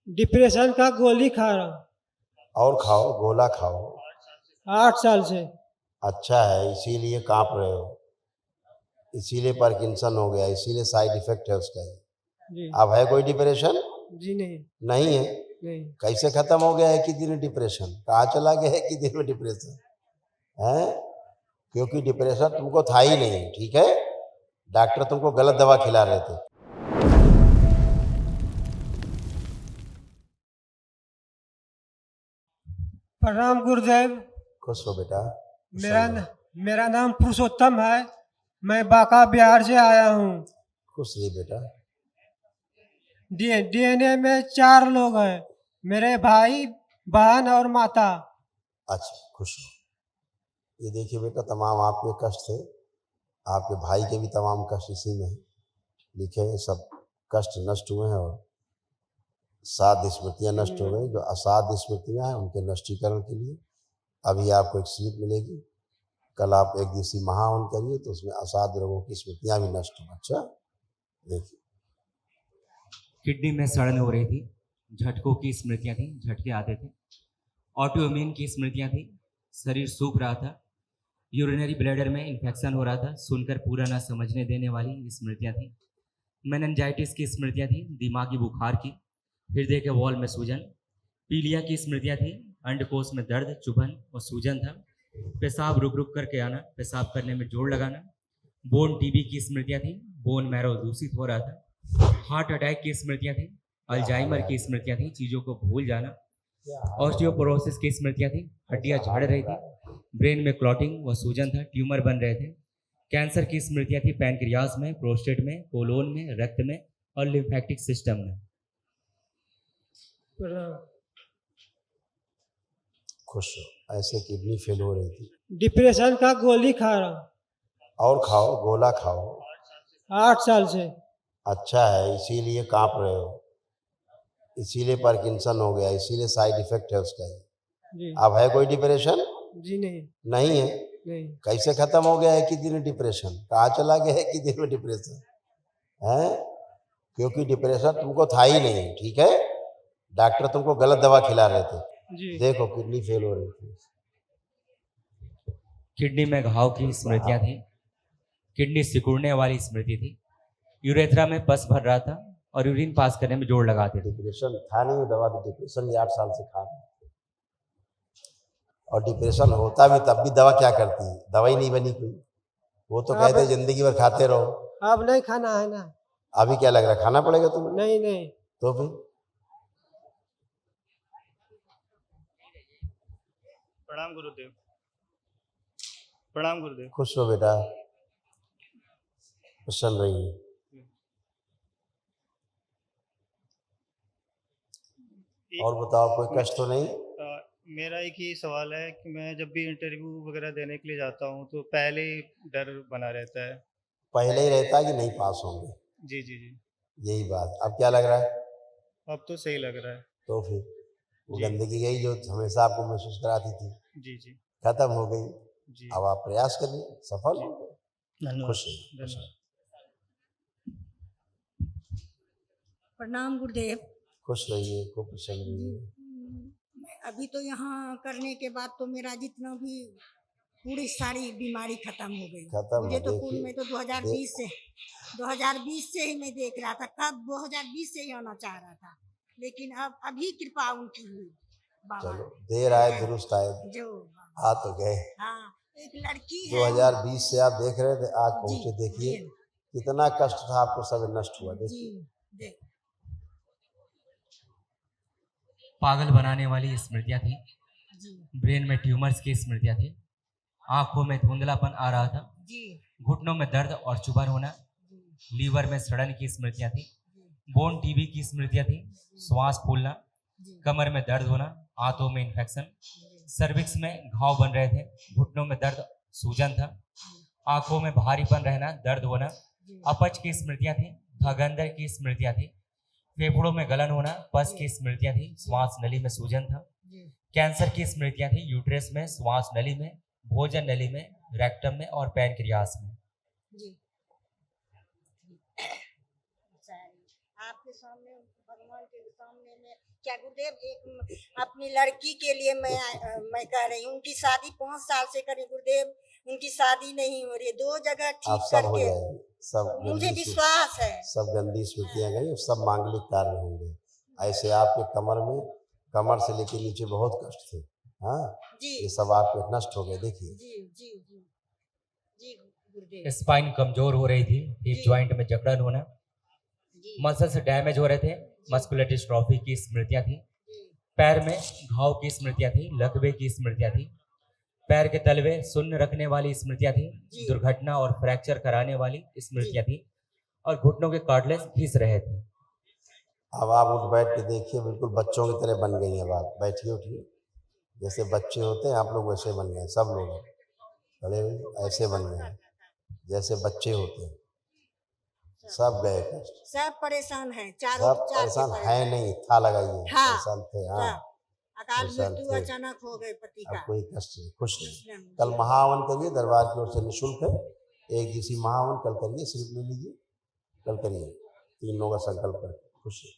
Depression का गोली खा रहा हूँ। और खाओ, गोला खाओ। 8 साल से। अच्छा है, इसीलिए कांप रहे हो, इसीलिए पार्किंसन हो गया, इसीलिए साइड इफेक्ट है उसका ही। जी अब है कोई डिप्रेशन? जी नहीं नहीं है। नहीं। कैसे खत्म हो गया एक ही दिन में डिप्रेशन? कहाँ चला गया एक ही दिन में डिप्रेशन है? क्योंकि डिप्रेशन तुमको था ही नहीं, ठीक है? डॉक्टर तुमको गलत दवा खिला रहे थे। प्रणाम गुरुदेव। खुश हो बेटा। मेरा मेरा नाम पुरुषोत्तम है। मैं बांका बिहार से आया हूँ। खुश रही बेटा। डीएनए में 4 लोग हैं, मेरे भाई, बहन और माता। अच्छा, खुश हो। ये देखिए बेटा, तमाम आपके कष्ट थे, आपके भाई के भी तमाम कष्ट इसी में है लिखे हैं। सब कष्ट नष्ट हुए हैं और साध स्मृतियाँ नष्ट हो गई। जो असाध स्मृतियाँ हैं उनके नष्टीकरण के लिए अभी आपको एक स्लिप मिलेगी। कल आप एक दिवसीय महावन करिए तो उसमें असाध रोगों की स्मृतियाँ भी नष्ट हों। अच्छा देखिए, किडनी में सड़न हो रही थी, झटकों की स्मृतियां थी, झटके आते थे, ऑटोइम्यून की स्मृतियां थी, शरीर सूख रहा था, यूरिनरी ब्लैडर में इन्फेक्शन हो रहा था, सुनकर पूरा ना समझने देने वाली स्मृतियां थी, मेनिंजाइटिस की स्मृतियां थी, दिमागी बुखार की, हृदय के वॉल में सूजन, पीलिया की स्मृतियां थी, अंडकोश में दर्द, चुभन और सूजन था, पेशाब रुक रुक करके आना, पेशाब करने में जोर लगाना, बोन टीबी की स्मृतियां थी, बोन मैरो दूषित हो रहा था, हार्ट अटैक की स्मृतियां थी, अल्जाइमर की स्मृतियां थी, चीज़ों को भूल जाना, ऑस्टियोपोरोसिस की स्मृतियां थी, हड्डियां झाड़ रही थी, ब्रेन में क्लॉटिंग व सूजन था, ट्यूमर बन रहे थे, कैंसर की स्मृतियां थी, पैनक्रियाज में, प्रोस्टेट में, कोलोन में, रक्त में और लिम्फेटिक सिस्टम में। खुश हो। ऐसे किडनी फेल हो रही थी। डिप्रेशन का गोली खा रहा हूँ। और खाओ, गोला खाओ। 8 साल से। अच्छा है, इसीलिए कांप रहे हो, इसीलिए पार्किंसन हो गया, इसीलिए साइड इफेक्ट है उसका ही। जी अब है कोई डिप्रेशन? जी नहीं नहीं है। नहीं। कैसे खत्म हो गया एक ही दिन में डिप्रेशन? कहाँ चला गया एक ही दिन में डिप्रेशन है? क्योंकि डिप्रेशन तुमको था ही नहीं, ठीक है? डॉक्टर तुमको गलत दवा खिला रहे थे। जी देखो किडनी फेल हो रही थी। किडनी में घाव की स्मृतियां थी, किडनी सिकुड़ने वाली स्मृति थी, यूरेथ्रा में पस भर रहा था और यूरिन पास करने में जोर लगाते थे। डिप्रेशन था नहीं, दवा तो डिप्रेशन ये 8 साल से खा रहे थे। और डिप्रेशन होता भी तब भी दवा क्या करती है? दवा ही नहीं बनी कोई। वो तो कहते हैं जिंदगी भर खाते रहो। अब नहीं खाना है ना। अभी क्या लग रहा है, खाना पड़ेगा तुम्हें? नहीं नहीं। तो फिर प्रणाम गुरुदेव। प्रणाम गुरुदेव। खुश हो बेटा, प्रसन्न रहिए। और बताओ, कोई कष्ट तो नहीं? मेरा एक ही सवाल है कि मैं जब भी इंटरव्यू वगैरह देने के लिए जाता हूँ तो पहले ही डर बना रहता है। पहले ही रहता है कि नहीं पास होंगे? जी जी जी। यही बात। अब क्या लग रहा है? अब तो सही लग रहा है। तो फिर वो जी। गंदगी गई जो हमेशा आपको महसूस कराती थी, जी जी खत्म हो गई। जी। अब आप प्रयास करिए, सफल जी। होंगे। धन्यवाद। खुश रहिए, खुश धन्यवाद। प्रणाम गुरुदेव। खुश रहिए, खूब प्रसन्न रहिए। मैं अभी तो यहाँ करने के बाद तो मेरा जितना भी पूरी सारी बीमारी खत्म हो गई। खत्म मुझे है, तो कुल देखिए। में तो 2020 से ही मैं देख रहा था, कब 2020 से ही आना चाह रहा था, लेकिन अब अभी कृपा उनकी हुई बाबा। चलो, देर आए दुरुस्त आए, जो आ तो गए। हाँ, एक लड़की है 2020 से आप देख रहे थे, आज पहुंचे। जी, देखिए जी। कितना कष्ट था आपको, सब नष्ट हुआ। जी देखिए देख पागल बनाने वाली स्मृतियां थी, जी ब्रेन में ट्यूमर्स की स्मृतियां थी, आंखों में धुंधलापन आ रहा था, जी घुटनों में दर्द और चुभन होना, जी लीवर में सड़न की स्मृतियां थी, जी बोन टीबी की स्मृतियां थी, श्वास फूलना, जी कमर में दर्द होना, आंतों में इन्फेक्शन, सर्विक्स में घाव बन रहे थे, घुटनों में दर्द, सूजन था, आंखों में भारीपन रहना, दर्द होना, अपच की स्मृतियां थी, भगंदर की स्मृतियां थी, फेफड़ों में गलन होना, पस की स्मृतियां थी, श्वास नली में सूजन था, कैंसर की स्मृतियां थी, यूट्रस में, श्वास नली में, भोजन नली में, रेक्टम में और पैनक्रियास में। जी। आपके सामने, भगवान के सामने में क्या गुरुदेव, एक अपनी लड़की के लिए मैं कह रही हूँ, उनकी शादी 5 साल से करी गुरुदेव, उनकी शादी नहीं हो रही है, 2 जगह आप ठीक सब हो करके, जाएगी, सब मुझे गंदी विश्वास है। सब गंदी स्मृतियाँ गई और सब मांगलिक कार्य होंगे। ऐसे आपके कमर से लेके नीचे बहुत कष्ट थे, हाँ, जी ये सब आपके नष्ट हो गए। देखिए जी जी जी जी गुरुदेव स्पाइन कमजोर हो रही थी, हिप जी। जॉइंट में जकड़न होना, जी मसल्स डैमेज हो रहे थे, मस्कुलर डिस्ट्रॉफी की स्मृतियां थी, जी पैर में घाव की स्मृतियां थी, लकवे की स्मृतियां थी, पैर के तलवे शून्य रखने वाली स्मृतियां थी, जी। दुर्घटना और फ्रैक्चर कराने वाली स्मृतियां थी, और घुटनों के कार्टिलेज घिस रहे थे। अब आप उठ बैठ के देखिए, बिल्कुल बच्चों की तरह बन गई हैं। आप बैठिए उठिए, जैसे बच्चे होते हैं आप लोग वैसे बन गए, सब लोग खड़े हुए ऐसे बन गए जैसे बच्चे होते हैं। सब गए कष्ट, सब परेशान है, चारों सब चार के परेशान है परेशान नहीं, था लगाइए, हाँ, परेशान थे, हाँ, सब अकाल परेशान मृत्यु थे। अचानक हो गए पति अब का। कोई कष्ट नहीं, खुश नहीं। कृष्ण कल महावन करिए, दरबार की ओर से निःशुल्क है, एक दिवसीय महावन कल करिए, सिर्फ ले लीजिए, कल करिए, 3 लोगों का संकल्प करके खुश है।